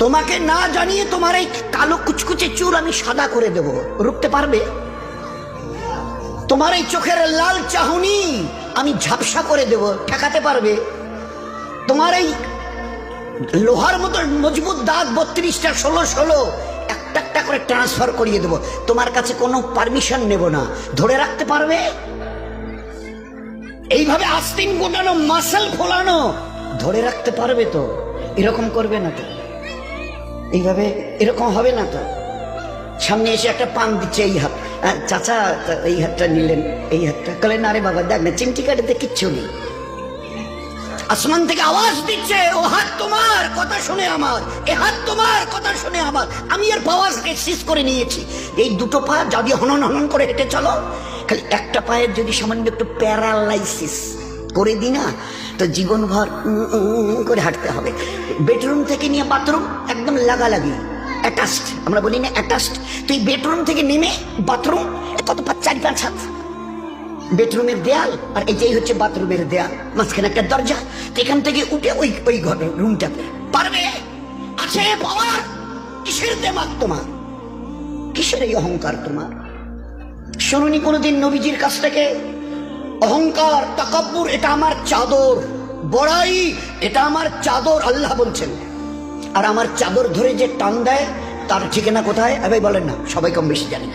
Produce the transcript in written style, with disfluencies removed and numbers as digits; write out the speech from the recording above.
তোমাকে না জানিয়ে তোমার এই কালো কুচকুচে চুল আমি সাদা করে দেব, রুখতে পারবে? তোমার এই চোখের লাল চাহনি আমি ঝাপসা করে দেব, ঠেকাতে পারবে? তোমার এই লোহার মতো মজবুত দাঁত 32টা 16 একটা একটা করে ট্রান্সফার করিয়ে দেব, তোমার কাছে কোনো পারমিশন নেব না, ধরে রাখতে পারবে? এইভাবে আস্তিন গোটানো মাসল ফোলানো ধরে রাখতে পারবে তো? এরকম করবে না তো? এইভাবে এরকম হবে না তো? সামনে এসে একটা পান দিচ্ছে, এই হাত, চাচা এই হাতটা নিলেন, এই হাতটা কলেন, আরে বাবা দেখ না চিমটি কাটিতে কিচ্ছু নেই। আসমান থেকে আওয়াজ দিচ্ছে, ও হাত তোমার কথা শুনে আমার, এ হাত তোমার কথা শুনে আমার। আমি এর পাওয়ারকে সিজ করে নিয়েছি। এই দুটো পা যদি হনন হনন করে হেঁটে চলো, খালি একটা পায়ের যদি সামান্য একটু প্যারালাইসিস করে দিই না, তো জীবনভর করে হাঁটতে হবে। বেডরুম থেকে নিয়ে বাথরুম একদম লাগালাগি, অ্যাটাচড, আমরা বলি না অ্যাটাচড। তুই বেডরুম থেকে নেমে বাথরুম কত 4-5 হাত, বেডরুমের দেয়াল আর এটাই হচ্ছে বাথরুমের দেয়াল, মাঝখানে একটা দরজা। এখান থেকে উঠে ওই ঘরের রুমটাতে পারবে? আছে পাওয়ার? কিসের দেমাগ তোমার? কিসের এই অহংকার তোমার? শুনুনি কোনোদিন নবীজির কাছ থেকে অহংকার, তাকাব্বুর এটা আমার চাদর, বড়াই এটা আমার চাদর, আল্লাহ বলছেন। আর আমার চাদর ধরে যে টান দেয় তার ঠিকানা কোথায়? বলেন না, সবাই কম বেশি জানে।